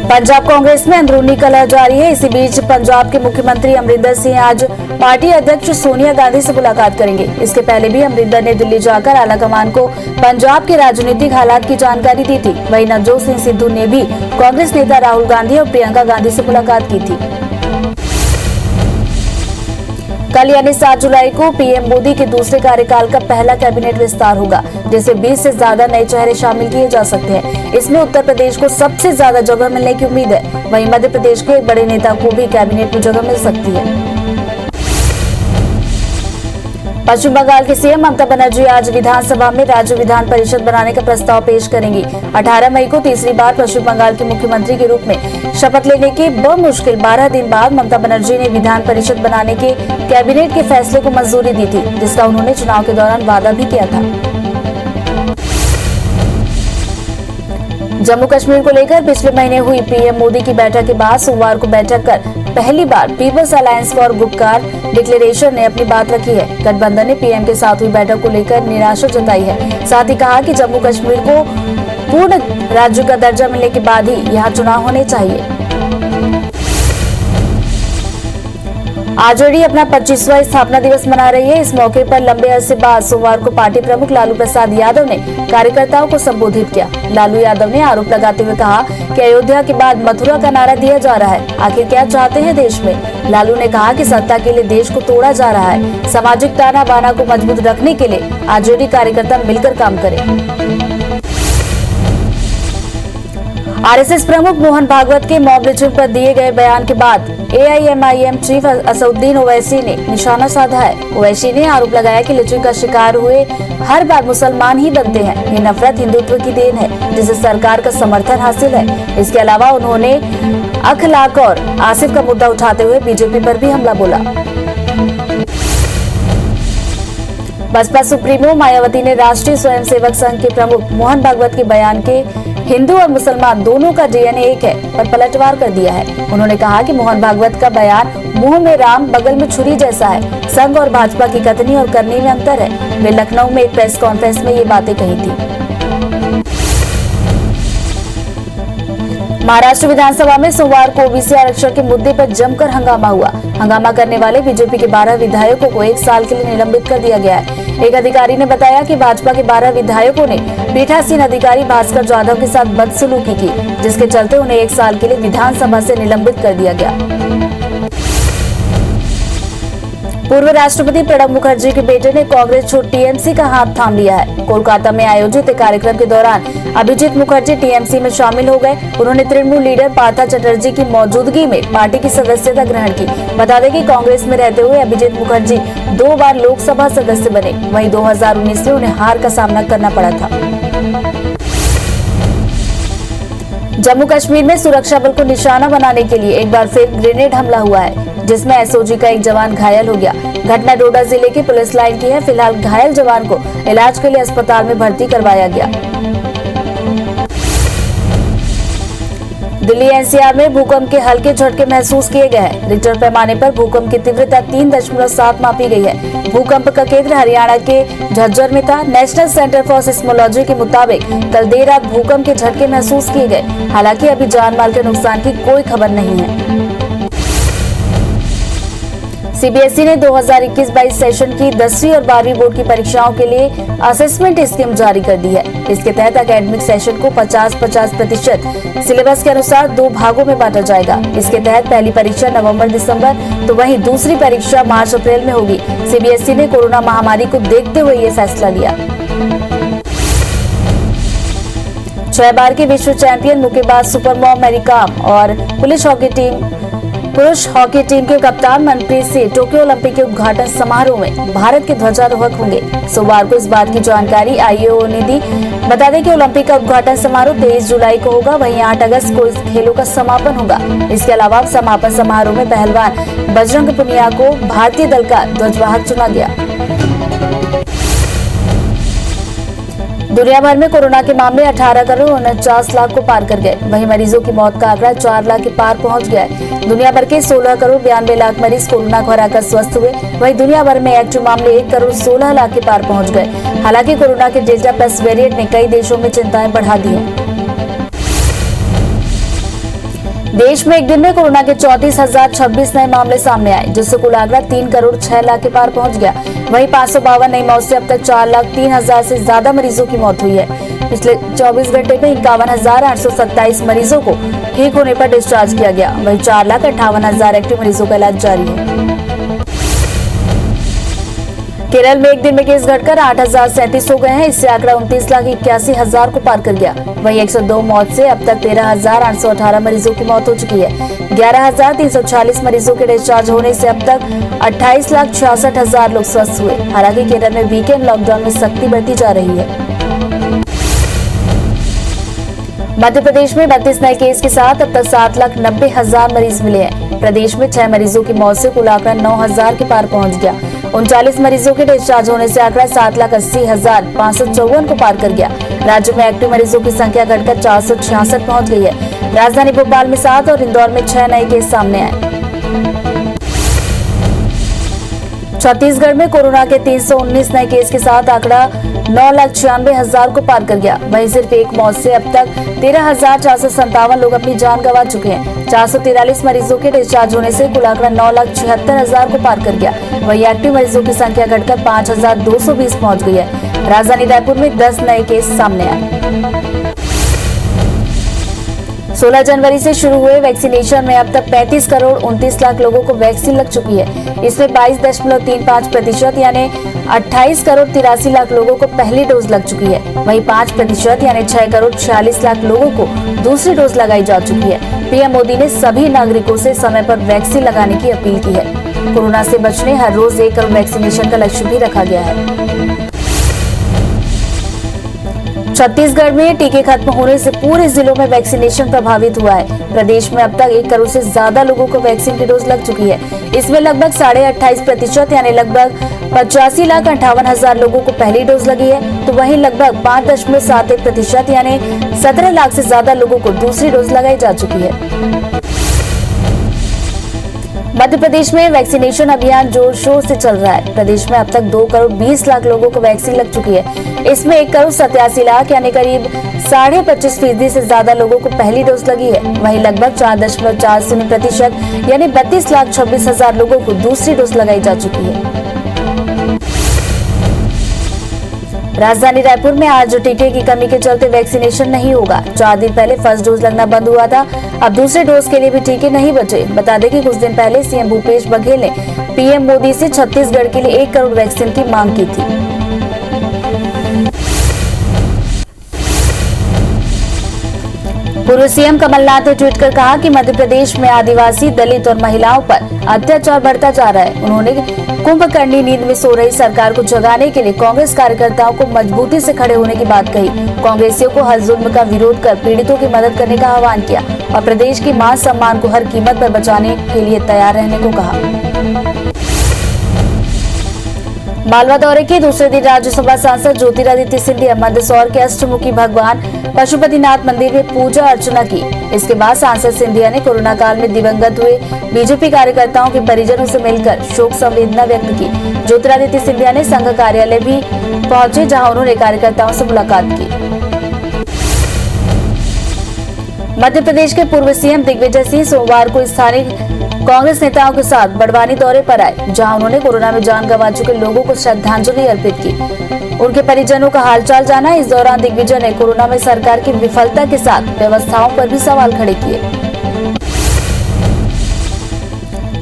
पंजाब कांग्रेस में अंदरूनी कलह जारी है। इसी बीच पंजाब के मुख्यमंत्री अमरिंदर सिंह आज पार्टी अध्यक्ष सोनिया गांधी से मुलाकात करेंगे। इसके पहले भी अमरिंदर ने दिल्ली जाकर आलाकमान को पंजाब के राजनीतिक हालात की जानकारी दी थी। वहीं नवजोत सिंह सिद्धू ने भी कांग्रेस नेता राहुल गांधी और प्रियंका गांधी से मुलाकात की थी। कल यानी 7 जुलाई को पीएम मोदी के दूसरे कार्यकाल का पहला कैबिनेट विस्तार होगा, जिसमें 20 से ज्यादा नए चेहरे शामिल किए जा सकते हैं। इसमें उत्तर प्रदेश को सबसे ज्यादा जगह मिलने की उम्मीद है। वहीं मध्य प्रदेश के एक बड़े नेता को भी कैबिनेट में जगह मिल सकती है। पश्चिम बंगाल की सीएम ममता बनर्जी आज विधानसभा में राज्य विधान परिषद बनाने का प्रस्ताव पेश करेंगी। 18 मई को तीसरी बार पश्चिम बंगाल के मुख्यमंत्री के रूप में शपथ लेने के बमुश्किल 12 दिन बाद ममता बनर्जी ने विधान परिषद बनाने के कैबिनेट के फैसले को मंजूरी दी थी, जिसका उन्होंने चुनाव के दौरान वादा भी किया था। जम्मू कश्मीर को लेकर पिछले महीने हुई पीएम मोदी की बैठक के बाद सोमवार को बैठक कर पहली बार People's Alliance for Gupkar Declaration ने अपनी बात रखी है। गठबंधन ने पीएम के साथ हुई बैठक को लेकर निराशा जताई है। साथ ही कहा कि जम्मू कश्मीर को पूर्ण राज्य का दर्जा मिलने के बाद ही यहाँ चुनाव होने चाहिए। आरजेडी अपना 25वां स्थापना दिवस मना रही है। इस मौके पर लंबे अरसे बाद सोमवार को पार्टी प्रमुख लालू प्रसाद यादव ने कार्यकर्ताओं को संबोधित किया। लालू यादव ने आरोप लगाते हुए कहा कि अयोध्या के बाद मथुरा का नारा दिया जा रहा है। आखिर क्या चाहते हैं देश में? लालू ने कहा कि सत्ता के लिए देश को तोड़ा जा रहा है। सामाजिक ताना बाना को मजबूत रखने के लिए आरजेडी कार्यकर्ता मिलकर काम करें। आरएसएस प्रमुख मोहन भागवत के मॉब लिंचिंग पर दिए गए बयान के बाद एआईएमआईएम चीफ असदुद्दीन ओवैसी ने निशाना साधा है। ओवैसी ने आरोप लगाया कि लिंचिंग का शिकार हुए हर बार मुसलमान ही बनते हैं। ये नफरत हिंदुत्व की देन है, जिसे सरकार का समर्थन हासिल है। इसके अलावा उन्होंने अखलाक और आसिफ का मुद्दा उठाते हुए बीजेपी पर भी हमला बोला। बसपा सुप्रीमो मायावती ने राष्ट्रीय स्वयंसेवक संघ के प्रमुख मोहन भागवत के बयान के हिंदू और मुसलमान दोनों का डीएनए एक है पर पलटवार कर दिया है। उन्होंने कहा कि मोहन भागवत का बयान मुंह में राम बगल में छुरी जैसा है। संघ और भाजपा की कथनी और करनी में अंतर है। वे लखनऊ में एक प्रेस कॉन्फ्रेंस में ये बातें कही थी। महाराष्ट्र विधानसभा में सोमवार को ओबीसी आरक्षण के मुद्दे पर जमकर हंगामा हुआ। हंगामा करने वाले बीजेपी के 12 विधायकों को 1 साल के लिए निलंबित कर दिया गया है। एक अधिकारी ने बताया कि भाजपा के 12 विधायकों ने पीठासीन अधिकारी भास्कर जाधव के साथ बदसलूकी की, जिसके चलते उन्हें 1 साल के लिए विधानसभा से निलंबित कर दिया गया। पूर्व राष्ट्रपति प्रणब मुखर्जी के बेटे ने कांग्रेस छोड़ टीएमसी का हाथ थाम लिया है। कोलकाता में आयोजित एक कार्यक्रम के दौरान अभिजीत मुखर्जी टीएमसी में शामिल हो गए। उन्होंने तृणमूल लीडर पार्था चटर्जी की मौजूदगी में पार्टी की सदस्यता ग्रहण की। बता दें कि कांग्रेस में रहते हुए अभिजीत मुखर्जी 2 बार लोकसभा सदस्य बने। वहीं 2019 में उन्हें हार का सामना करना पड़ा था। जम्मू कश्मीर में सुरक्षा बल को निशाना बनाने के लिए एक बार फिर ग्रेनेड हमला हुआ है, जिसमें एसओजी का एक जवान घायल हो गया। घटना डोडा जिले की पुलिस लाइन की है। फिलहाल घायल जवान को इलाज के लिए अस्पताल में भर्ती करवाया गया। दिल्ली एनसीआर में भूकंप के हल्के झटके महसूस किए गए हैं। रिक्टर पैमाने पर भूकंप की तीव्रता 3.7 मापी गई है। भूकंप का केंद्र हरियाणा के झज्जर में था। नेशनल सेंटर फॉर सिस्मोलॉजी के मुताबिक कल देर रात भूकंप के झटके महसूस किए गए। हालांकि अभी जान माल के नुकसान की कोई खबर नहीं है। सीबीएसई ने 2021-22 सेशन की 10वीं और 12वीं बोर्ड की परीक्षाओं के लिए असेसमेंट स्कीम जारी कर दी है। इसके तहत एकेडमिक सेशन को 50-50% सिलेबस के अनुसार 2 भागों में बांटा जाएगा। इसके तहत पहली परीक्षा नवंबर-दिसंबर तो वहीं दूसरी परीक्षा मार्च-अप्रैल में होगी। सीबीएसई ने कोरोना महामारी को देखते हुए ये फैसला लिया। 6 बार की विश्व चैंपियन मुक्केबाज सुपर मॉम मैरी कॉम और पुरुष हॉकी टीम के कप्तान मनप्रीत सिंह टोक्यो ओलंपिक के उद्घाटन समारोह में भारत के ध्वजारोहक होंगे। सोमवार को इस बात की जानकारी आईओए ने दी। बता दें कि ओलंपिक का उद्घाटन समारोह 23 जुलाई को होगा। वहीं 8 अगस्त को इस खेलों का समापन होगा। इसके अलावा समापन समारोह में पहलवान बजरंग पुनिया को भारतीय दल का ध्वजवाहक चुना गया। दुनिया भर में कोरोना के मामले 18 करोड़ 49 लाख को पार कर गए। वहीं मरीजों की मौत का आंकड़ा 4 लाख के पार पहुंच गया है। दुनिया भर के 16 करोड़ 92 लाख मरीज कोरोना को हराकर स्वस्थ हुए। वहीं दुनिया भर में एक्टिव मामले 1 करोड़ 16 लाख के पार पहुंच गए। हालांकि कोरोना के डेल्टा प्लस वेरिएंट ने कई देशों में चिंताएं बढ़ा दी है। देश में एक दिन में कोरोना के 34,026 नए मामले सामने आए, जिससे कुल आंकड़ा 3 करोड़ 6 लाख के पार पहुंच गया। वहीं 552 नई मौत से अब तक 4,03,000 से ज्यादा मरीजों की मौत हुई है। पिछले 24 घंटे में 51,827 मरीजों को ठीक होने पर डिस्चार्ज किया गया। वहीं 4,58,000 एक्टिव मरीजों का इलाज जारी है। केरल में एक दिन में केस घटकर 8,037 हो गए हैं। इससे आंकड़ा 29,81,000 को पार कर गया। वहीं 102 मौत से अब तक 13,818 मरीजों की मौत हो चुकी है। 11,346 मरीजों के डिस्चार्ज होने से अब तक 28,66,000 लोग स्वस्थ हुए। हालांकि केरल में वीकेंड लॉकडाउन में सख्ती बढ़ती जा रही है। मध्य प्रदेश में 32 नए केस के साथ अब तक 7,90,000 मरीज मिले हैं। प्रदेश में 6 मरीजों की मौत से कुल आंकड़ा 9,000 के पार पहुंच गया। 39 मरीजों के डिस्चार्ज होने से आंकड़ा 7,80,554 को पार कर गया। राज्य में एक्टिव मरीजों की संख्या घटकर 466 पहुंच गई है। राजधानी भोपाल में 7 और इंदौर में 6 नए केस सामने आए। छत्तीसगढ़ में कोरोना के 319 नए केस के साथ आंकड़ा 9,96,000 को पार कर गया। वहीं सिर्फ एक मौत से अब तक 13,457 लोग अपनी जान गंवा चुके हैं। 443 मरीजों के डिस्चार्ज होने से कुल आंकड़ा 9,76,000 को पार कर गया। वहीं एक्टिव मरीजों की संख्या घटकर 5,220 पहुंच गई है। राजधानी रायपुर में 10 नए केस सामने आए। 16 जनवरी से शुरू हुए वैक्सीनेशन में अब तक 35 करोड़ 29 लाख लोगों को वैक्सीन लग चुकी है। इसमें 22.35% यानी 28 करोड़ 83 लाख लोगों को पहली डोज लग चुकी है। वहीं 5% यानी 6 करोड़ 46 लाख लोगों को दूसरी डोज लगाई जा चुकी है। पीएम मोदी ने सभी नागरिकों से समय पर वैक्सीन लगाने की अपील की है। कोरोना से बचने हर रोज 1 करोड़ वैक्सीनेशन का लक्ष्य भी रखा गया है। छत्तीसगढ़ में टीके खत्म होने से पूरे जिलों में वैक्सीनेशन प्रभावित हुआ है। प्रदेश में अब तक 1 करोड़ से ज्यादा लोगों को वैक्सीन की डोज लग चुकी है। इसमें लगभग 28.5% यानी लगभग 85,58,000 लोगों को पहली डोज लगी है, तो वहीं लगभग 5.71% यानी 17 लाख से ज्यादा लोगों को दूसरी डोज लगाई जा चुकी है। मध्य प्रदेश में वैक्सीनेशन अभियान जोर शोर से चल रहा है। प्रदेश में अब तक 2 करोड़ 20 लाख लोगों को वैक्सीन लग चुकी है। इसमें 1 करोड़ 87 लाख यानी करीब 25.5% से ज्यादा लोगों को पहली डोज लगी है। वहीं लगभग 4.40% यानी 32,26,000 लोगों को दूसरी डोज लगाई जा चुकी है। राजधानी रायपुर में आज टीके की कमी के चलते वैक्सीनेशन नहीं होगा। 4 दिन पहले फर्स्ट डोज लगना बंद हुआ था। अब दूसरे डोज के लिए भी टीके नहीं बचे। बता दें कि कुछ दिन पहले सीएम भूपेश बघेल ने पीएम मोदी से छत्तीसगढ़ के लिए 1 करोड़ वैक्सीन की मांग की थी। पूर्व सीएम कमलनाथ ने ट्वीट कर कहा कि मध्य प्रदेश में आदिवासी, दलित और महिलाओं पर अत्याचार बढ़ता जा रहा है। उन्होंने कुंभकर्णी नींद में सो रही सरकार को जगाने के लिए कांग्रेस कार्यकर्ताओं को मजबूती से खड़े होने की बात कही। कांग्रेसियों को हर जुल्म का विरोध कर पीड़ितों की मदद करने का आह्वान किया और प्रदेश की मान सम्मान को हर कीमत पर बचाने के लिए तैयार रहने को कहा। मालवा दौरे के दूसरे दिन राज्यसभा सांसद ज्योतिरादित्य सिंधिया मंदसौर के अष्टमुखी भगवान पशुपतिनाथ मंदिर में पूजा अर्चना की। इसके बाद सांसद सिंधिया ने कोरोना काल में दिवंगत हुए बीजेपी कार्यकर्ताओं के परिजनों से मिलकर शोक संवेदना व्यक्त की। ज्योतिरादित्य सिंधिया ने संघ कार्यालय भी पहुंचे, जहां उन्होंने कार्यकर्ताओं से मुलाकात की। मध्य प्रदेश के पूर्व सीएम दिग्विजय सिंह सोमवार को स्थानीय कांग्रेस नेताओं के साथ बड़वानी दौरे पर आए, जहां उन्होंने कोरोना में जान गंवा चुके लोगों को श्रद्धांजलि अर्पित की। उनके परिजनों का हालचाल जाना। इस दौरान दिग्विजय ने कोरोना में सरकार की विफलता के साथ व्यवस्थाओं पर भी सवाल खड़े किए।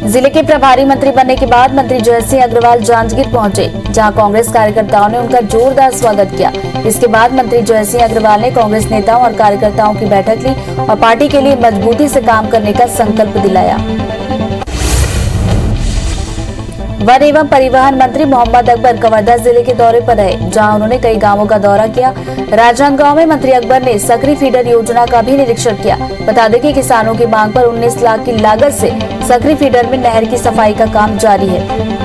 जिले के प्रभारी मंत्री बनने के बाद मंत्री जयसिंह अग्रवाल जांजगीर पहुंचे, जहां कांग्रेस कार्यकर्ताओं ने उनका जोरदार स्वागत किया। इसके बाद मंत्री जयसिंह अग्रवाल ने कांग्रेस नेताओं और कार्यकर्ताओं की बैठक ली और पार्टी के लिए मजबूती से काम करने का संकल्प दिलाया। वन एवं परिवहन मंत्री मोहम्मद अकबर कवर्धा जिले के दौरे पर रहे, जहां उन्होंने कई गांवों का दौरा किया। राजनांदगांव में मंत्री अकबर ने सकरी फीडर योजना का भी निरीक्षण किया। बता दें कि किसानों की मांग पर 19 लाख की लागत से सकरी फीडर में नहर की सफाई का काम जारी है।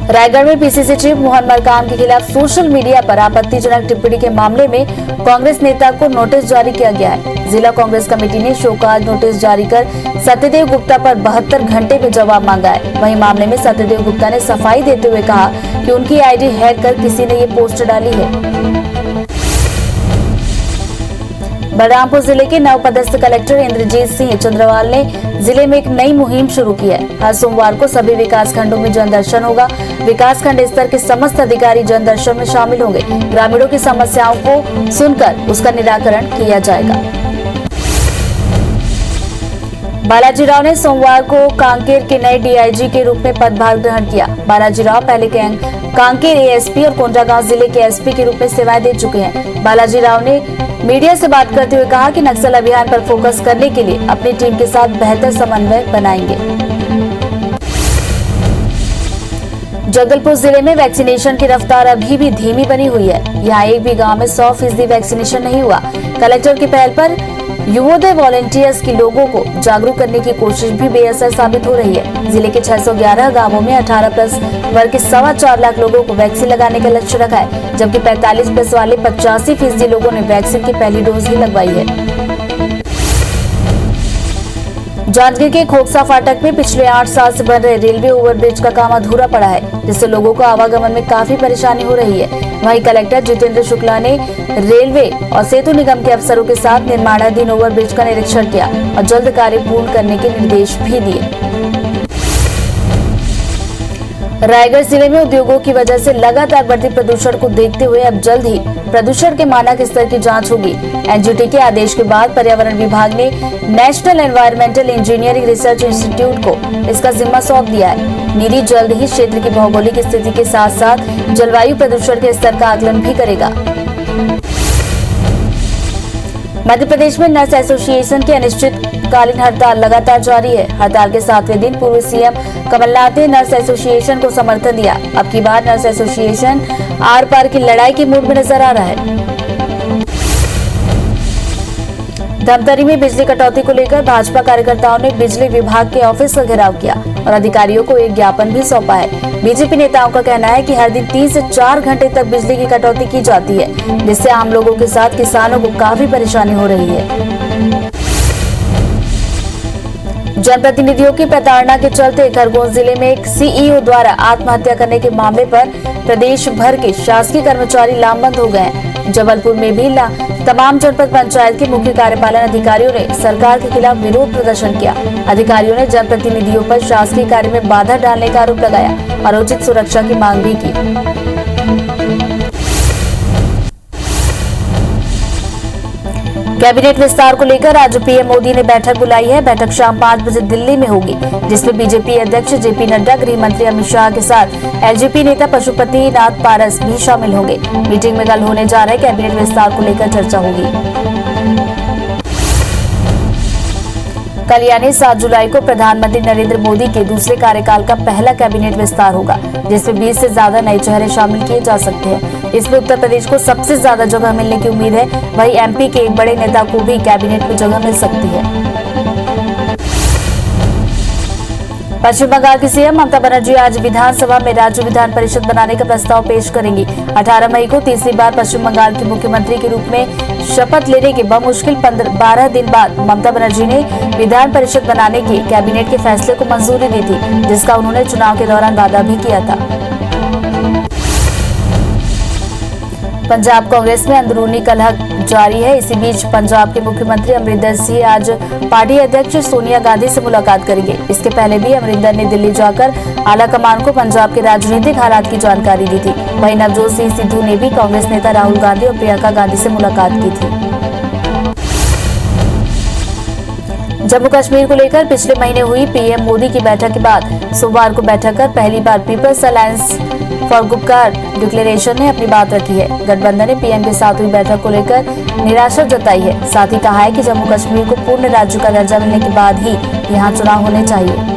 रायगढ़ में पीसीसी चीफ मोहन मरकाम के खिलाफ सोशल मीडिया पर आपत्तिजनक टिप्पणी के मामले में कांग्रेस नेता को नोटिस जारी किया गया है। जिला कांग्रेस कमेटी ने शोकाज नोटिस जारी कर सत्यदेव गुप्ता पर 72 घंटे में जवाब मांगा है। वहीं मामले में सत्यदेव गुप्ता ने सफाई देते हुए कहा कि उनकी आईडी हैक कर किसी ने ये पोस्ट डाली है। बलरामपुर जिले के नवपदस्थ कलेक्टर इंद्रजीत सिंह चंद्रवाल ने जिले में एक नई मुहिम शुरू की है। हर सोमवार को सभी विकास खंडों में जन दर्शन होगा। विकास खंड स्तर के समस्त अधिकारी जन दर्शन में शामिल होंगे। ग्रामीणों की समस्याओं को सुनकर उसका निराकरण किया जाएगा। बालाजी राव ने सोमवार को कांकेर के नए डीआईजी के रूप में पदभार ग्रहण किया। बालाजी राव पहले कांकेर एएसपी और कोंडागांव जिले के एसपी के रूप में सेवाएं दे चुके हैं। बालाजी राव ने मीडिया से बात करते हुए कहा कि नक्सल अभियान पर फोकस करने के लिए अपनी टीम के साथ बेहतर समन्वय बनाएंगे। जगदलपुर जिले में वैक्सीनेशन की रफ्तार अभी भी धीमी बनी हुई है। यहाँ एक भी गांव में 100% वैक्सीनेशन नहीं हुआ। कलेक्टर की पहल पर युवोदय वॉलेंटियर्स की लोगों को जागरूक करने की कोशिश भी बेअसर साबित हो रही है। जिले के 611 गांवों में 18+ वर्ग के 4.25 लाख लोगों को वैक्सीन लगाने का लक्ष्य रखा है, जबकि 45+ वाले 85% लोगों ने वैक्सीन की पहली डोज ही लगवाई है। जांजगीर के खोखसा फाटक में पिछले 8 साल से बन रहे रेलवे ओवरब्रिज का काम अधूरा पड़ा है, जिससे लोगों को आवागमन में काफी परेशानी हो रही है। वहीं कलेक्टर जितेंद्र शुक्ला ने रेलवे और सेतु निगम के अफसरों के साथ निर्माणाधीन ओवरब्रिज का निरीक्षण किया और जल्द कार्य पूर्ण करने के निर्देश भी दिए। रायगढ़ जिले में उद्योगों की वजह से लगातार बढ़ती प्रदूषण को देखते हुए अब जल्द ही प्रदूषण के मानक स्तर की जांच होगी। एनजीटी के आदेश के बाद पर्यावरण विभाग ने national environmental engineering research institute को इसका जिम्मा सौंप दिया है। नीरी जल्द ही क्षेत्र की भौगोलिक स्थिति के साथ साथ जलवायु प्रदूषण के स्तर का आकलन भी करेगा। मध्य प्रदेश में नर्स एसोसिएशन की अनिश्चितकालीन हड़ताल लगातार जारी है। हड़ताल के 7वें दिन पूर्व सीएम कमलनाथ ने नर्स एसोसिएशन को समर्थन दिया। अब की बार नर्स एसोसिएशन आर पार की लड़ाई के मूड में नजर आ रहा है। धमतरी में बिजली कटौती को लेकर भाजपा कार्यकर्ताओं ने बिजली विभाग के ऑफिस का घेराव किया और अधिकारियों को एक ज्ञापन भी सौंपा है। बीजेपी नेताओं का कहना है कि हर दिन 3 से 4 घंटे तक बिजली की कटौती की जाती है, जिससे आम लोगों के साथ किसानों को काफी परेशानी हो रही है। जनप्रतिनिधियों की प्रताड़ना के चलते खरगोन जिले में एक सीईओ द्वारा आत्महत्या करने के मामले पर प्रदेश भर के शासकीय कर्मचारी लामबंद हो गए हैं। जबलपुर में भी तमाम जनपद पंचायत के मुख्य कार्यपालन अधिकारियों ने सरकार के खिलाफ विरोध प्रदर्शन किया। अधिकारियों ने जनप्रतिनिधियों पर शासकीय कार्य में बाधा डालने का आरोप लगाया और उचित सुरक्षा की मांग भी की। कैबिनेट विस्तार को लेकर आज पीएम मोदी ने बैठक बुलाई है। बैठक शाम 5 बजे दिल्ली में होगी, जिसमें बीजेपी अध्यक्ष जेपी नड्डा, गृह मंत्री अमित शाह के साथ एलजेपी नेता पशुपति नाथ पारस भी शामिल होंगे। मीटिंग में कल होने जा रहे कैबिनेट विस्तार को लेकर चर्चा होगी। कल यानी 7 जुलाई को प्रधानमंत्री नरेंद्र मोदी के दूसरे कार्यकाल का पहला कैबिनेट विस्तार होगा, जिसमें 20 से ज्यादा नए चेहरे शामिल किए जा सकते हैं। इसमें उत्तर प्रदेश को सबसे ज्यादा जगह मिलने की उम्मीद है। वहीं एमपी के एक बड़े नेता को भी कैबिनेट में जगह मिल सकती है। पश्चिम बंगाल की सीएम ममता बनर्जी आज विधानसभा में राज्य विधान परिषद बनाने का प्रस्ताव पेश करेंगी। 18 मई को तीसरी बार पश्चिम बंगाल के मुख्यमंत्री के रूप में शपथ लेने के बमुश्किल 12 दिन बाद ममता बनर्जी ने विधान परिषद बनाने के कैबिनेट के फैसले को मंजूरी दी थी, जिसका उन्होंने चुनाव के दौरान वादा भी किया था। पंजाब कांग्रेस में अंदरूनी कलह जारी है। इसी बीच पंजाब के मुख्यमंत्री अमरिंदर सिंह आज पार्टी अध्यक्ष सोनिया गांधी से मुलाकात करेंगे। इसके पहले भी अमरिंदर ने दिल्ली जाकर आला कमान को पंजाब के राजनीतिक हालात की जानकारी दी थी। वहीं नवजोत सिंह सिद्धू ने भी कांग्रेस नेता राहुल गांधी और प्रियंका गांधी से मुलाकात की थी। जम्मू कश्मीर को लेकर पिछले महीने हुई पीएम मोदी की बैठक के बाद सोमवार को बैठक कर पहली बार People's Alliance for Gupkar Declaration ने अपनी बात रखी है। गठबंधन ने पीएम के साथ हुई बैठक को लेकर निराशा जताई है। साथ ही कहा है कि जम्मू कश्मीर को पूर्ण राज्य का दर्जा मिलने के बाद ही यहां चुनाव होने चाहिए।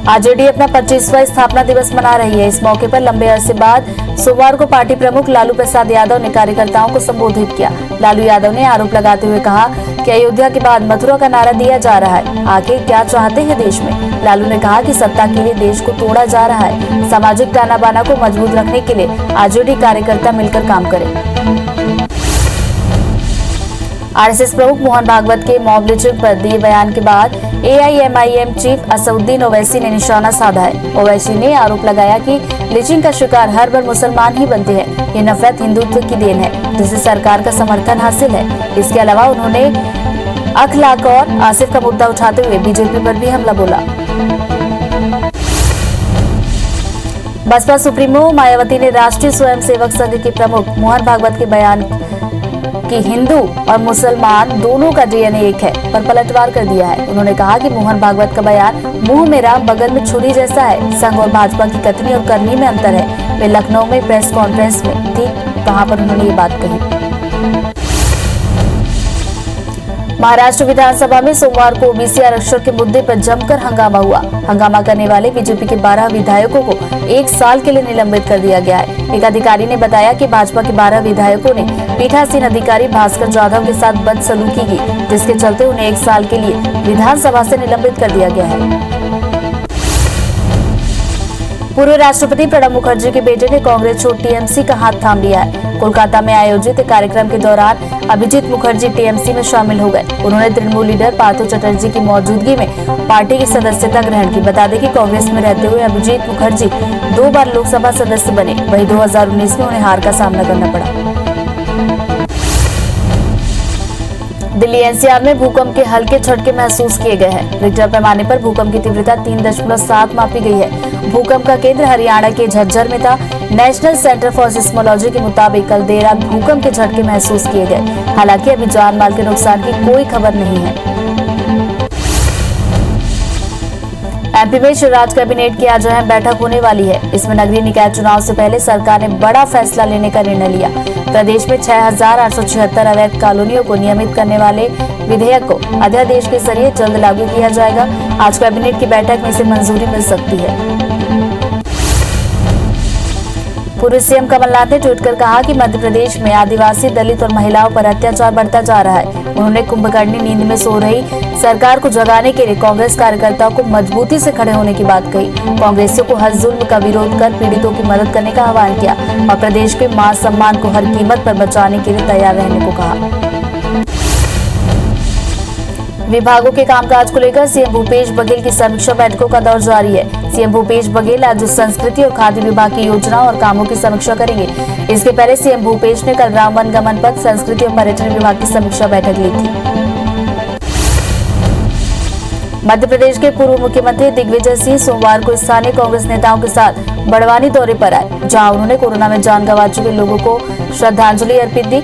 आरजेडी अपना 25वां स्थापना दिवस मना रही है। इस मौके पर लंबे अरसे बाद सोमवार को पार्टी प्रमुख लालू प्रसाद यादव ने कार्यकर्ताओं को संबोधित किया। लालू यादव ने आरोप लगाते हुए कहा कि अयोध्या के बाद मथुरा का नारा दिया जा रहा है। आखिर क्या चाहते हैं देश में? लालू ने कहा कि सत्ता के लिए देश को तोड़ा जा रहा है। सामाजिक ताना बाना को मजबूत रखने के लिए आरजेडी कार्यकर्ता मिलकर काम करें। आरएसएस प्रमुख मोहन भागवत के मॉब लिंचिंग पर दिए बयान के बाद एआईएमआईएम चीफ असदुद्दीन ओवैसी ने निशाना साधा है। ओवैसी ने आरोप लगाया कि लिंचिंग का शिकार हर बार मुसलमान ही बनते हैं। ये नफरत हिंदुत्व की देन है जिसे सरकार का समर्थन हासिल है। इसके अलावा उन्होंने अखलाक और आसिफ का मुद्दा उठाते हुए बीजेपी पर भी हमला बोला। बसपा सुप्रीमो मायावती ने राष्ट्रीय स्वयंसेवक संघ के प्रमुख मोहन भागवत के बयान कि हिंदू और मुसलमान दोनों का डीएनए एक है पर पलटवार कर दिया है। उन्होंने कहा कि मोहन भागवत का बयान मुंह मेरा बगल में छुरी जैसा है। संघ और भाजपा की कथनी और करनी में अंतर है। वे लखनऊ में प्रेस कॉन्फ्रेंस में थी, वहां पर उन्होंने ये बात कही। महाराष्ट्र विधानसभा में सोमवार को ओबीसी आरक्षण के मुद्दे पर जमकर हंगामा हुआ। हंगामा करने वाले बीजेपी के 12 विधायकों को 1 साल के लिए निलंबित कर दिया गया है। एक अधिकारी ने बताया कि भाजपा के 12 विधायकों ने पीठासीन अधिकारी भास्कर जाधव के साथ बदसलूकी की, जिसके चलते उन्हें 1 साल के लिए विधानसभा से निलंबित कर दिया गया है। पूर्व राष्ट्रपति प्रणब मुखर्जी के बेटे ने कांग्रेस छोड़ टीएमसी का हाथ थाम लिया है। कोलकाता में आयोजित कार्यक्रम के दौरान अभिजीत मुखर्जी टीएमसी में शामिल हो गए। उन्होंने तृणमूल लीडर पार्थो चटर्जी की मौजूदगी में पार्टी की सदस्यता ग्रहण की। बता दें कि कांग्रेस में रहते हुए अभिजीत मुखर्जी 2 बार लोकसभा सदस्य बने। वहीं 2019 में उन्हें हार का सामना करना पड़ा। दिल्ली एनसीआर में भूकंप के हल्के झटके महसूस किए गए हैं। रिक्टर पैमाने पर भूकंप की तीव्रता 3.7 मापी गई है। भूकंप का केंद्र हरियाणा के झज्जर में था। नेशनल सेंटर फॉर सिस्मोलॉजी के मुताबिक कल देर रात भूकंप के झटके महसूस किए गए। हालांकि अभी जान माल के नुकसान की कोई खबर नहीं है। एमपी में शिवराज कैबिनेट की आज अहम बैठक होने वाली है। इसमें नगरीय निकाय चुनाव से पहले सरकार ने बड़ा फैसला लेने का निर्णय लिया। प्रदेश में 6,876 अवैध कॉलोनियों को नियमित करने वाले विधेयक को अध्यादेश के जरिए जल्द लागू किया जाएगा। आज कैबिनेट की बैठक में इसे मंजूरी मिल सकती है। पूर्व सीएम कमलनाथ ने ट्वीट कर कहा कि मध्य प्रदेश में आदिवासी, दलित और महिलाओं पर अत्याचार बढ़ता जा रहा है। उन्होंने कुंभकर्णी नींद में सो रही सरकार को जगाने के लिए कांग्रेस कार्यकर्ताओं को मजबूती से खड़े होने की बात कही। कांग्रेसियों को हर जुल्म का विरोध कर पीड़ितों की मदद करने का आह्वान किया और प्रदेश के मान सम्मान को हर कीमत पर बचाने के लिए तैयार रहने को कहा। विभागों के कामकाज को लेकर सीएम भूपेश बघेल की समीक्षा बैठकों का दौर जारी है। सीएम भूपेश बघेल आज संस्कृति और खाद्य विभाग की योजना और कामों की समीक्षा करेंगे। इसके पहले सीएम भूपेश ने कल राम वन गमन पथ, संस्कृति और पर्यटन विभाग की समीक्षा बैठक ली थी। मध्य प्रदेश के पूर्व मुख्यमंत्री दिग्विजय सिंह सोमवार को स्थानीय कांग्रेस नेताओं के साथ बड़वानी दौरे पर आए, जहां उन्होंने कोरोना में जान गंवा चुके लोगों को श्रद्धांजलि अर्पित दी।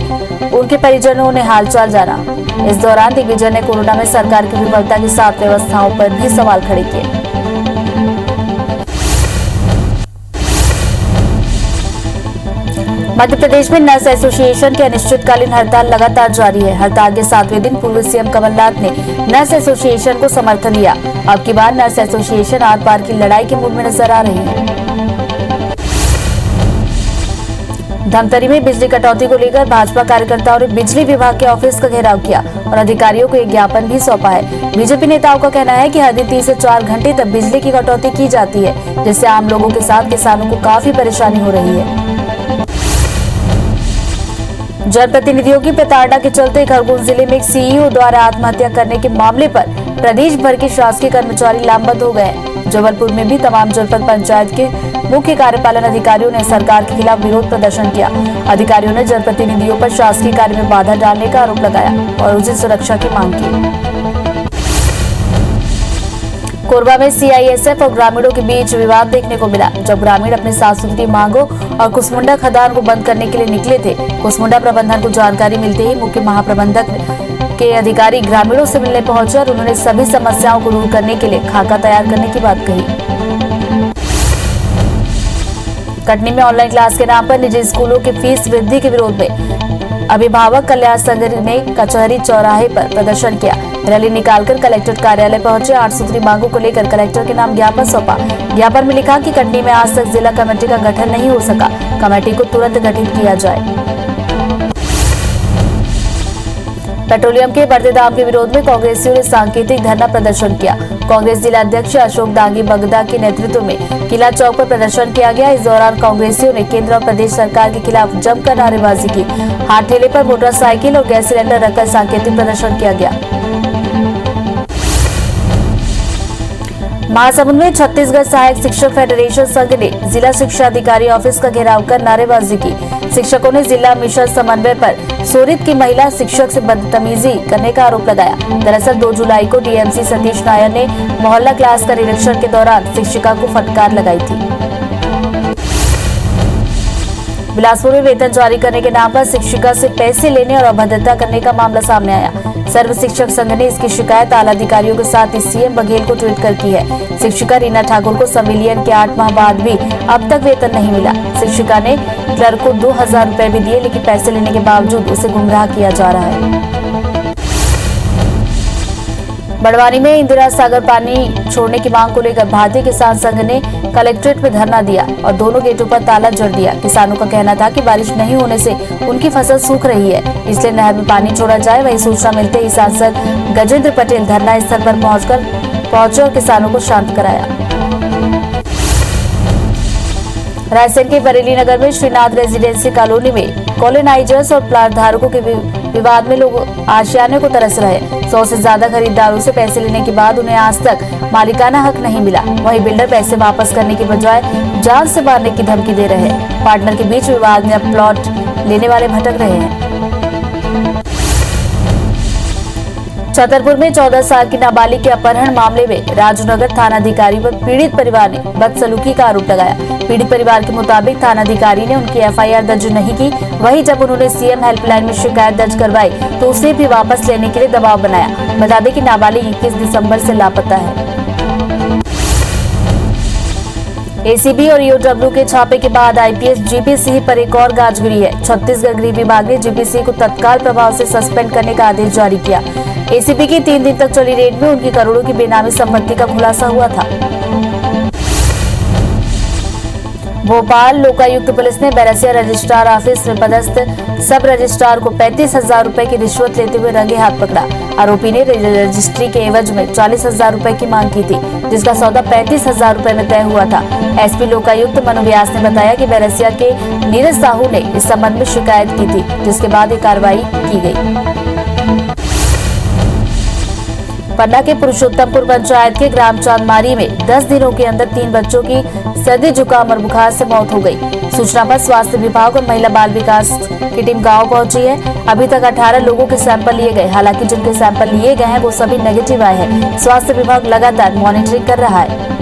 उनके परिजनों ने हालचाल जाना। इस दौरान दिग्विजय ने कोरोना में सरकार की विफलता के साथ व्यवस्थाओं पर भी सवाल खड़े किए। मध्य प्रदेश में नर्स एसोसिएशन की अनिश्चितकालीन हड़ताल लगातार जारी है। हड़ताल के 7वें दिन पूर्व सीएम कमलनाथ ने नर्स एसोसिएशन को समर्थन दिया। अब की बार नर्स एसोसिएशन आर पार की लड़ाई के मूड में नजर आ रही है। धमतरी में बिजली कटौती को लेकर भाजपा कार्यकर्ताओं ने बिजली विभाग के ऑफिस का घेराव किया और अधिकारियों को एक ज्ञापन भी सौंपा है। बीजेपी नेताओं का कहना है कि हर दिन 3 से 4 घंटे तक बिजली की कटौती की जाती है, जिससे आम लोगों के साथ किसानों को काफी परेशानी हो रही है। जनप्रतिनिधियों की प्रताड़ना के चलते खरगोन जिले में एक सीईओ द्वारा आत्महत्या करने के मामले पर प्रदेश भर के शासकीय कर्मचारी लामबंद हो गए। जबलपुर में भी तमाम जनपद पंचायत के मुख्य कार्यपालन अधिकारियों ने सरकार के खिलाफ विरोध प्रदर्शन किया। अधिकारियों ने जनप्रतिनिधियों पर शासकीय कार्य में बाधा डालने का आरोप लगाया और उचित सुरक्षा की मांग की। कोरबा में सीआईएसएफ और ग्रामीणों के बीच विवाद देखने को मिला, जब ग्रामीण अपनी साफ सुथरी मांगों और कुसमुंडा खदान को बंद करने के लिए निकले थे। कुसमुंडा प्रबंधन को जानकारी मिलते ही मुख्य महाप्रबंधक के अधिकारी ग्रामीणों से मिलने पहुंचे और उन्होंने सभी समस्याओं को दूर करने के लिए खाका तैयार करने की बात कही। कटनी में ऑनलाइन क्लास के नाम पर निजी स्कूलों की फीस वृद्धि के विरोध में अभिभावक कल्याण संघ ने कचहरी चौराहे पर प्रदर्शन किया। रैली निकालकर कलेक्टर कार्यालय पहुंचे। 8 सूत्री मांगों को लेकर कलेक्टर के नाम ज्ञापन सौंपा। ज्ञापन में लिखा कि कटनी में आज तक जिला कमेटी का गठन नहीं हो सका, कमेटी को तुरंत गठित किया जाए। पेट्रोलियम के बढ़ते दाम के विरोध में कांग्रेसियों ने सांकेतिक धरना प्रदर्शन किया। कांग्रेस जिला अध्यक्ष अशोक दांगी बगदा के नेतृत्व में किला चौक पर प्रदर्शन किया गया। इस दौरान कांग्रेसियों ने केंद्र और प्रदेश सरकार के खिलाफ जमकर नारेबाजी की। हाथ ठेले पर मोटरसाइकिल और गैस सिलेंडर रखकर सांकेतिक प्रदर्शन किया गया। महासमुंद में छत्तीसगढ़ सहायक शिक्षक फेडरेशन संघ ने जिला शिक्षा अधिकारी ऑफिस का घेराव कर नारेबाजी की। शिक्षकों ने जिला मिशन समन्वय पर सोरित की महिला शिक्षक से बदतमीजी करने का आरोप लगाया। दरअसल 2 जुलाई को डीएमसी सतीश नायर ने मोहल्ला क्लास का निरीक्षण के दौरान शिक्षिका को फटकार लगाई थी। बिलासपुर में वेतन जारी करने के नाम पर शिक्षिका से पैसे लेने और अभद्रता करने का मामला सामने आया। सर्व शिक्षक संघ ने इसकी शिकायत आला अधिकारियों के साथ सीएम बघेल को ट्वीट कर की है। शिक्षिका रीना ठाकुर को संविलियन के 8 माह बाद भी अब तक वेतन नहीं मिला। शिक्षिका ने क्लर्क को 2000 रुपए भी दिए, लेकिन पैसे लेने के बावजूद उसे गुमराह किया जा रहा है। बड़वानी में इंदिरा सागर पानी छोड़ने की मांग को लेकर भारतीय किसान संघ ने कलेक्ट्रेट में धरना दिया और दोनों गेटों पर ताला जड़ दिया। किसानों का कहना था कि बारिश नहीं होने से उनकी फसल सूख रही है, इसलिए नहर में पानी छोड़ा जाए। वही सूचना मिलते ही सांसद गजेंद्र पटेल धरना स्थल पर पहुंचे और किसानों को शांत कराया। रायसेन के बरेली नगर में श्रीनाथ रेजिडेंसी कॉलोनी में कॉलोनाइजर्स और प्लाट धारकों के विवाद में लोग आशियाने को तरस रहे। 100 से ज्यादा खरीदारों से पैसे लेने के बाद उन्हें आज तक मालिकाना हक नहीं मिला। वहीं बिल्डर पैसे वापस करने की बजाय जान से मारने की धमकी दे रहे हैं। पार्टनर के बीच विवाद में अब प्लॉट लेने वाले भटक रहे हैं। छतरपुर में 14 साल की नाबालिग के अपहरण मामले में राजनगर थानाधिकारी पर पीड़ित परिवार ने बदसलूकी का आरोप लगाया। पीड़ित परिवार के मुताबिक थानाधिकारी ने उनकी एफआईआर दर्ज नहीं की। वहीं जब उन्होंने सीएम हेल्पलाइन में शिकायत दर्ज करवाई तो उसे भी वापस लेने के लिए दबाव बनाया। बता दें कि नाबालिग 21 दिसंबर से लापता है। एसीबी और ईओडब्ल्यू के छापे के बाद आईपीएस जीपी सिंह पर एक और गाज गिरी है। छत्तीसगढ़ गृह विभाग ने जीपी सिंह को तत्काल प्रभाव से सस्पेंड करने का आदेश जारी किया। एसीबी की 3 दिन तक चली रेड में उनकी करोड़ों की बेनामी संपत्ति का खुलासा हुआ था। भोपाल लोकायुक्त पुलिस ने बैरसिया रजिस्ट्रार ऑफिस में पदस्थ सब रजिस्ट्रार को 35,000 रुपए की रिश्वत लेते हुए रंगे हाथ पकड़ा। आरोपी ने रजिस्ट्री के एवज में 40,000 रुपए की मांग की थी, जिसका सौदा 35,000 रुपए में तय हुआ था। एसपी लोकायुक्त मनु व्यास ने बताया कि बैरसिया के नीरज साहू ने इस संबंध में शिकायत की थी, जिसके बाद ये कार्रवाई की गई। पन्ना के पुरुषोत्तमपुर पंचायत के ग्राम चांदमारी में 10 दिनों के अंदर 3 बच्चों की सर्दी जुकाम और बुखार से मौत हो गई। सूचना पर स्वास्थ्य विभाग और महिला बाल विकास की टीम गांव पहुंची है। अभी तक 18 लोगों के सैंपल लिए गए। हालांकि जिनके सैंपल लिए गए हैं वो सभी नेगेटिव आए हैं। स्वास्थ्य विभाग लगातार मॉनिटरिंग कर रहा है।